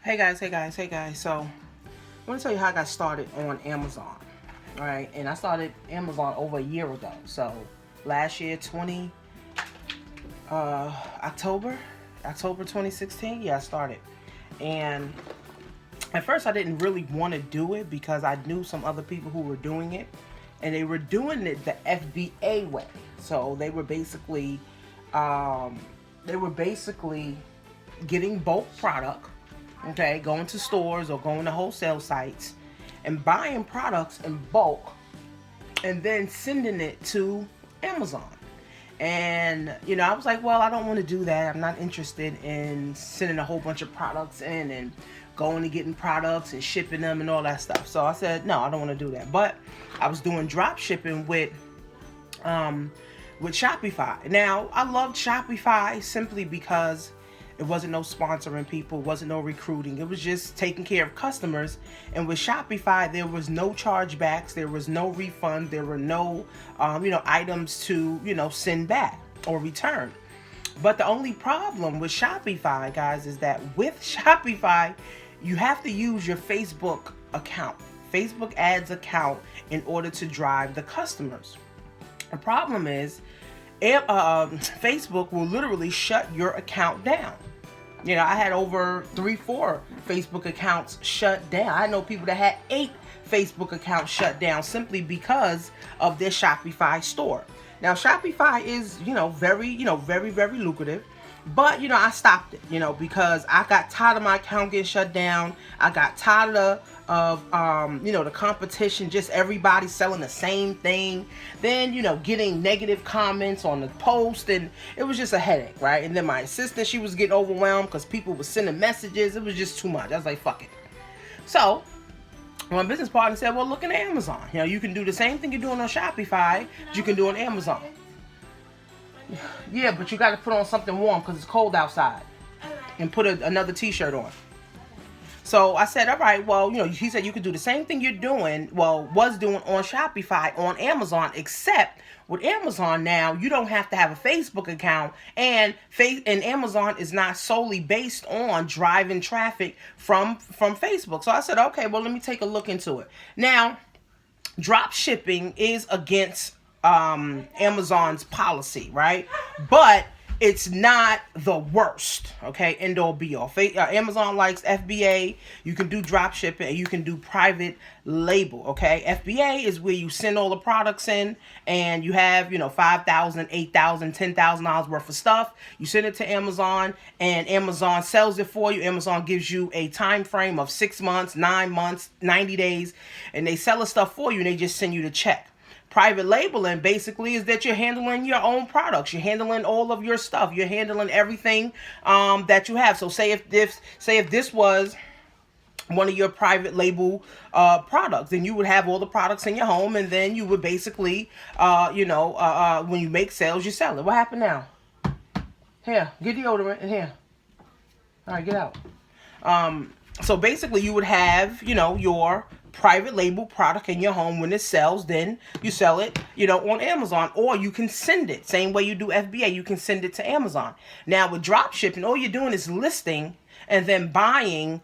Hey guys. So, I want to tell you how I got started on Amazon. All right, and I started Amazon over a year ago. So, last year, October 2016. Yeah, I started. And at first, I didn't really want to do it because I knew some other people who were doing it, and they were doing it the FBA way. So they were basically getting bulk product, okay, going to stores or going to wholesale sites and buying products in bulk and then sending it to Amazon. And, I was like, well, I don't want to do that. I'm not interested in sending a whole bunch of products in and going and getting products and shipping them and all that stuff. So I said, no, I don't want to do that. But I was doing drop shipping with Shopify. Now, I loved Shopify simply because it wasn't no sponsoring people, it wasn't no recruiting. It was just taking care of customers. And with Shopify, there was no chargebacks, there was no refund, there were no, items to, send back or return. But the only problem with Shopify, guys, is that with Shopify, you have to use your Facebook ads account in order to drive the customers. The problem is, Facebook will literally shut your account down. I had over 3-4 Facebook accounts shut down. I know people that had 8 Facebook accounts shut down simply because of their Shopify store. Now, Shopify is, very, very lucrative. But, I stopped it, because I got tired of my account getting shut down. I got tired of the competition, just everybody selling the same thing. Then, getting negative comments on the post, and it was just a headache, right? And then my assistant, she was getting overwhelmed because people were sending messages. It was just too much. I was like, fuck it. So, my business partner said, well, look at Amazon. You can do the same thing you're doing on Shopify, you can do on Amazon. Yeah, but you got to put on something warm because it's cold outside. And put another t-shirt on. So I said, all right, well, he said you could do the same thing you're doing, was doing on Shopify on Amazon, except with Amazon now, you don't have to have a Facebook account, and Amazon is not solely based on driving traffic from Facebook. So I said, okay, well, let me take a look into it. Now, drop shipping is against Amazon's policy, right? But it's not the worst, okay? End all be all. Amazon likes FBA. You can do drop shipping and you can do private label, okay? FBA is where you send all the products in and you have, $5,000, $8,000, $10,000 worth of stuff. You send it to Amazon and Amazon sells it for you. Amazon gives you a time frame of 6 months, 9 months, 90 days, and they sell the stuff for you and they just send you the check. Private labeling basically is that you're handling your own products. You're handling all of your stuff. You're handling everything that you have. So say if this was one of your private label products, then you would have all the products in your home, and then you would basically, when you make sales, you sell it. What happened now? Here, get deodorant in here. All right, get out. So basically, you would have, your private label product in your home. When it sells, then you sell it, on Amazon, or you can send it. Same way you do FBA, you can send it to Amazon. Now with drop shipping, all you're doing is listing and then buying,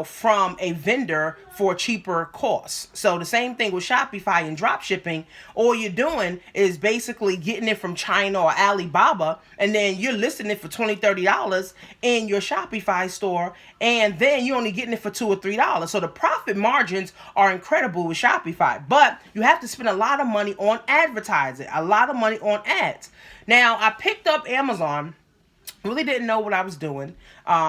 from a vendor for cheaper costs. So the same thing with Shopify and drop shipping. All you're doing is basically getting it from China or Alibaba, and then you're listing it for $20, $30 in your Shopify store, and then you're only getting it for $2 or $3. So the profit margins are incredible with Shopify, but you have to spend a lot of money on advertising, a lot of money on ads. Now, I picked up Amazon. Really didn't know what I was doing. I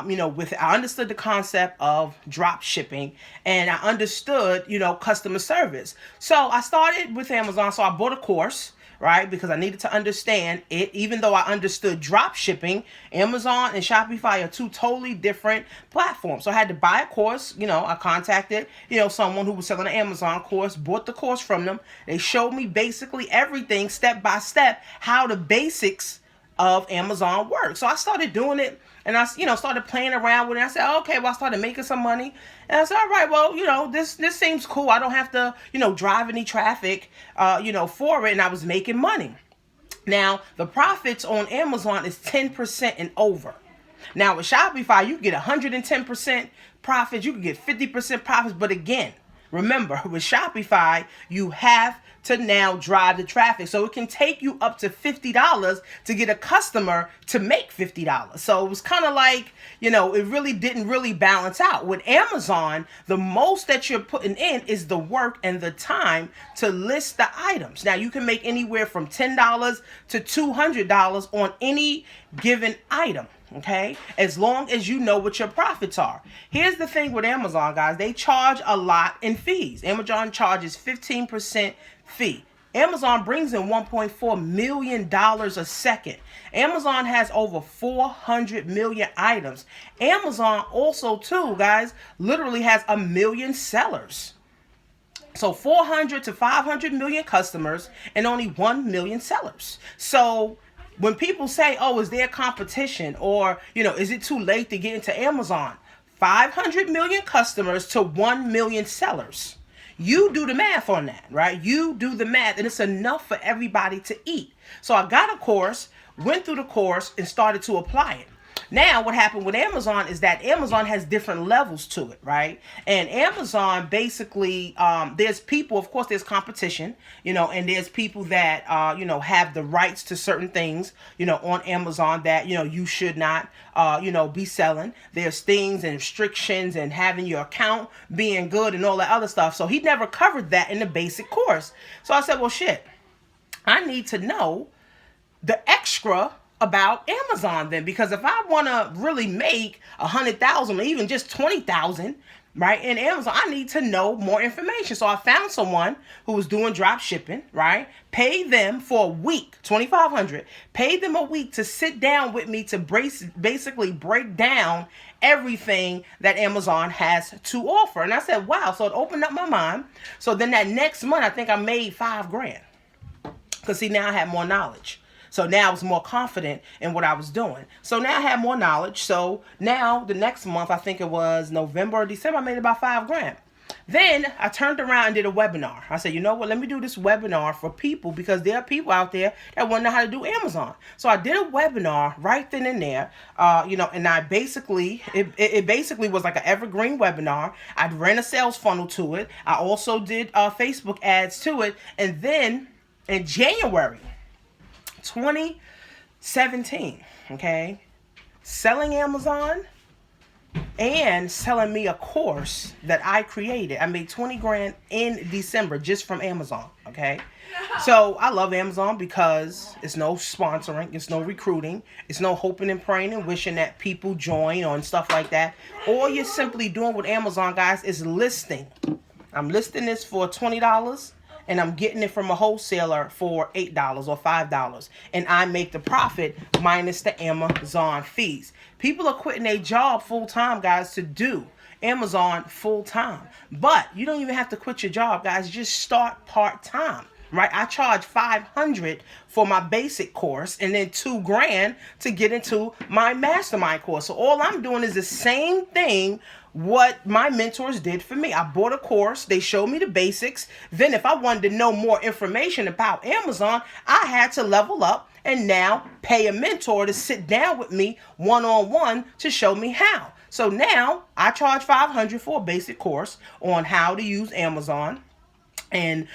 understood the concept of drop shipping, and I understood, customer service. So I started with Amazon. So I bought a course, right? Because I needed to understand it. Even though I understood drop shipping, Amazon and Shopify are two totally different platforms. So I had to buy a course. I contacted, someone who was selling an Amazon course, bought the course from them. They showed me basically everything step by step, how the basics of Amazon work. So I started doing it, and I, started playing around with it. I said, okay, well, I started making some money, and I said, all right, well, this seems cool. I don't have to, drive any traffic, for it, and I was making money. Now, the profits on Amazon is 10% and over. Now with Shopify, you get 110% profits. You can get 50% profits. But again, remember, with Shopify, you have to now drive the traffic. So it can take you up to $50 to get a customer to make $50. So it was kind of like, it really didn't really balance out. With Amazon, the most that you're putting in is the work and the time to list the items. Now you can make anywhere from $10 to $200 on any given item. Okay, as long as you know what your profits are. Here's the thing with Amazon, guys. They charge a lot in fees. Amazon charges 15% fee. Amazon brings in $1.4 million a second. Amazon has over 400 million items. Amazon also, too, guys, literally has 1 million sellers. So 400 to 500 million customers and only 1 million sellers. So when people say, oh, is there competition, or, is it too late to get into Amazon? 500 million customers to 1 million sellers. You do the math on that, right? You do the math, and it's enough for everybody to eat. So I got a course, went through the course, and started to apply it. Now, what happened with Amazon is that Amazon has different levels to it, right? And Amazon basically, there's people, of course, there's competition, and there's people that, have the rights to certain things, on Amazon that, you should not, be selling. There's things and restrictions and having your account being good and all that other stuff. So he never covered that in the basic course. So I said, well, shit, I need to know the extra about Amazon then, because if I want to really make 100,000 or even just 20,000, right, in Amazon, I need to know more information. So I found someone who was doing drop shipping, right? Paid them for a week, $2,500. Paid them a week to sit down with me to basically break down everything that Amazon has to offer. And I said, wow. So it opened up my mind. So then that next month, I think I made $5,000. Because see, now I had more knowledge. So now I was more confident in what I was doing. So now I have more knowledge. So now the next month, I think it was November or December, I made about $5,000. Then I turned around and did a webinar. I said, you know what, let me do this webinar for people, because there are people out there that want to know how to do Amazon. So I did a webinar right then and there, and I basically, it basically was like an evergreen webinar. I ran a sales funnel to it. I also did Facebook ads to it. And then in January 2017, okay, selling Amazon and selling me a course that I created. I made $20,000 in December just from Amazon, okay? So I love Amazon because it's no sponsoring, it's no recruiting, it's no hoping and praying and wishing that people join or and stuff like that. All you're simply doing with Amazon, guys, is listing. I'm listing this for $20. And I'm getting it from a wholesaler for $8 or $5. And I make the profit minus the Amazon fees. People are quitting their job full-time, guys, to do Amazon full-time. But you don't even have to quit your job, guys. Just start part-time, right? I charge $500 for my basic course and then $2,000 to get into my mastermind course. So all I'm doing is the same thing what my mentors did for me. I bought a course. They showed me the basics. Then if I wanted to know more information about Amazon, I had to level up and now pay a mentor to sit down with me one-on-one to show me how. So now I charge $500 for a basic course on how to use Amazon and,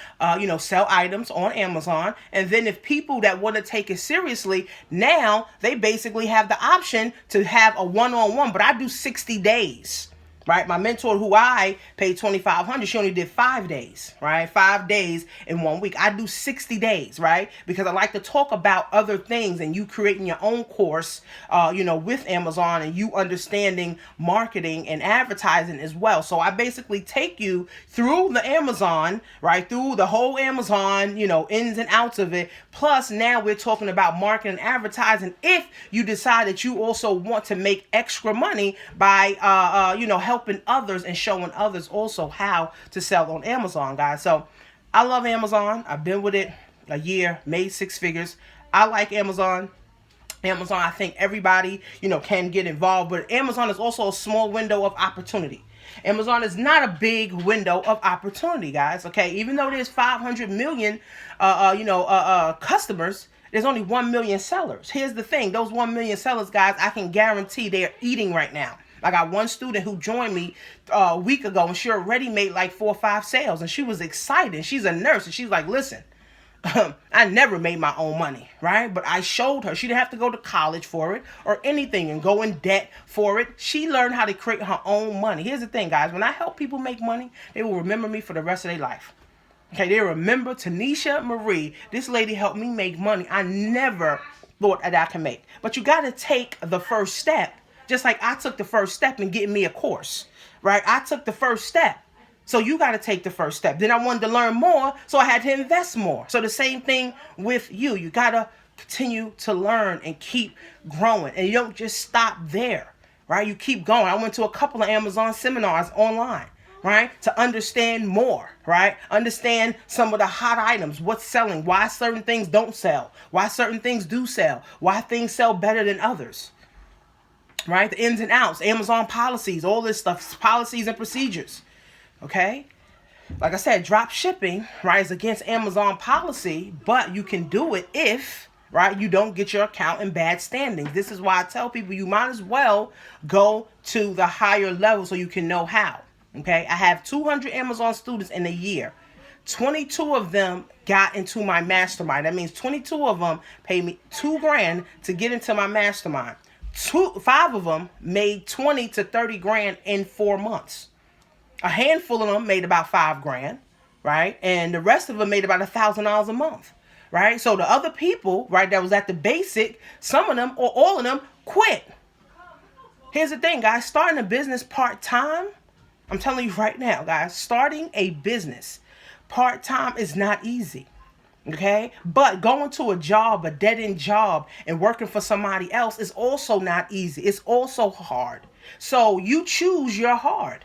sell items on Amazon. And then if people that want to take it seriously, now they basically have the option to have a one-on-one, but I do 60 days. Right, my mentor, who I paid $2,500, she only did 5 days, right? 5 days in 1 week. I do 60 days, right? Because I like to talk about other things and you creating your own course, with Amazon and you understanding marketing and advertising as well. So I basically take you through the Amazon, right? Through the whole Amazon, ins and outs of it. Plus now we're talking about marketing and advertising. If you decide that you also want to make extra money by, helping others and showing others also how to sell on Amazon, guys. So I love Amazon. I've been with it a year, made 6 figures. I like Amazon. Amazon, I think everybody, can get involved, but Amazon is also a small window of opportunity. Amazon is not a big window of opportunity, guys. Okay, even though there's 500 million, customers, There's only 1 million sellers. Here's the thing. Those 1 million sellers, guys, I can guarantee they're eating right now. I got one student who joined me a week ago, and she already made like 4 or 5 sales, and she was excited. She's a nurse, and she's like, listen, I never made my own money, right? But I showed her. She didn't have to go to college for it or anything and go in debt for it. She learned how to create her own money. Here's the thing, guys. When I help people make money, they will remember me for the rest of their life. Okay, they remember Tanisha Marie. This lady helped me make money I never thought that I could make. But you got to take the first step. Just like I took the first step in getting me a course, right? I took the first step. So you got to take the first step. Then I wanted to learn more, so I had to invest more. So the same thing with you. You got to continue to learn and keep growing. And you don't just stop there, right? You keep going. I went to a couple of Amazon seminars online, right? To understand more, right? Understand some of the hot items, what's selling, why certain things don't sell, why certain things do sell, why things sell better than others. Right? The ins and outs, Amazon policies, all this stuff, policies and procedures. Okay? Like I said, drop shipping, right, is against Amazon policy, but you can do it if, right, you don't get your account in bad standings. This is why I tell people you might as well go to the higher level so you can know how. Okay? I have 200 Amazon students in a year. 22 of them got into my mastermind. That means 22 of them paid me $2,000 to get into my mastermind. 5 of them made 20 to 30 grand in 4 months. A handful of them made about $5,000, right? And the rest of them made about $1,000 a month, right? So the other people, right, that was at the basic, some of them or all of them quit. Here's the thing, guys, starting a business part-time, I'm telling you right now, guys, starting a business part-time is not easy. Okay, but going to a job, a dead-end job, and working for somebody else is also not easy. It's also hard. So you choose your hard,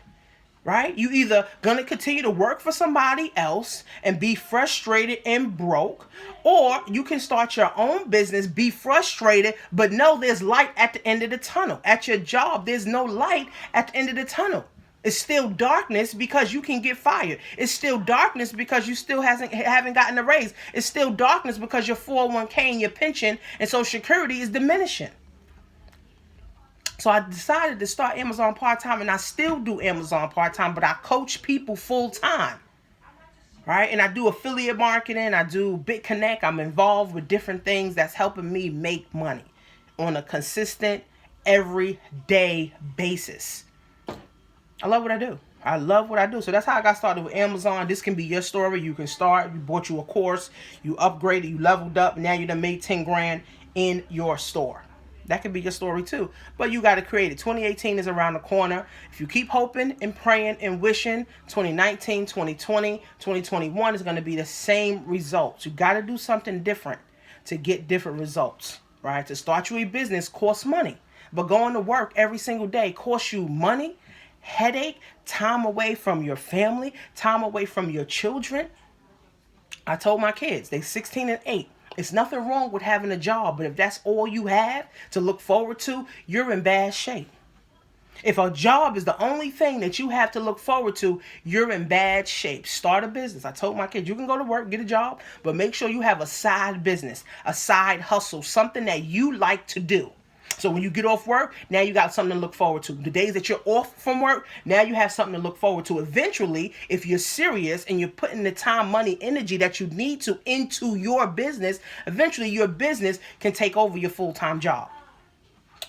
right? You either going to continue to work for somebody else and be frustrated and broke, or you can start your own business, be frustrated, but know there's light at the end of the tunnel. At your job, there's no light at the end of the tunnel. It's still darkness because you can get fired. It's still darkness because you still haven't gotten a raise. It's still darkness because your 401k and your pension and Social Security is diminishing. So I decided to start Amazon part-time, and I still do Amazon part-time, but I coach people full-time, right? And I do affiliate marketing. I do BitConnect. I'm involved with different things that's helping me make money on a consistent, everyday basis. I love what I do. I love what I do. So that's how I got started with Amazon. This can be your story. You can start. You bought you a course. You upgraded. You leveled up. Now you done made 10 grand in your store. That could be your story too. But you got to create it. 2018 is around the corner. If you keep hoping and praying and wishing, 2019, 2020, 2021 is going to be the same results. You got to do something different to get different results, right? To start your business costs money. But going to work every single day costs you money, headache, time away from your family, time away from your children. I told my kids, they're 16 and 8. It's nothing wrong with having a job, but if that's all you have to look forward to, you're in bad shape. If a job is the only thing that you have to look forward to, you're in bad shape. Start a business. I told my kids, you can go to work, get a job, but make sure you have a side business, a side hustle, something that you like to do. So when you get off work, now you got something to look forward to. The days that you're off from work, now you have something to look forward to. Eventually, if you're serious and you're putting the time, money, energy that you need to into your business, eventually your business can take over your full-time job.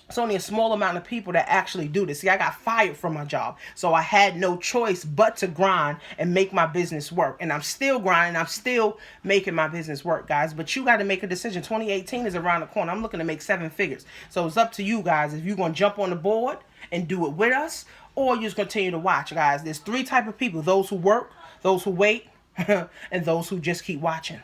It's only a small amount of people that actually do this. See, I got fired from my job, so I had no choice but to grind and make my business work. And I'm still grinding. I'm still making my business work, guys. But you got to make a decision. 2018 is around the corner. I'm looking to make 7 figures. So it's up to you guys if you're going to jump on the board and do it with us, or you just continue to watch, guys. There's 3 types of people: those who work, those who wait, and those who just keep watching.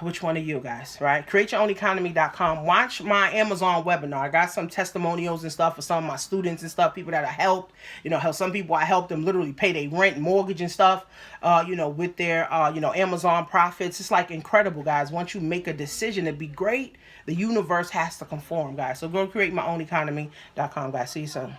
Which one are you guys, right? CreateYourOwnEconomy.com. Watch my Amazon webinar. I got some testimonials and stuff for some of my students and stuff, people that I helped. You know, some people I helped them literally pay their rent, mortgage and stuff, with their, Amazon profits. It's like incredible, guys. Once you make a decision to be great, the universe has to conform, guys. So go to CreateMyOwnEconomy.com, guys. See you soon.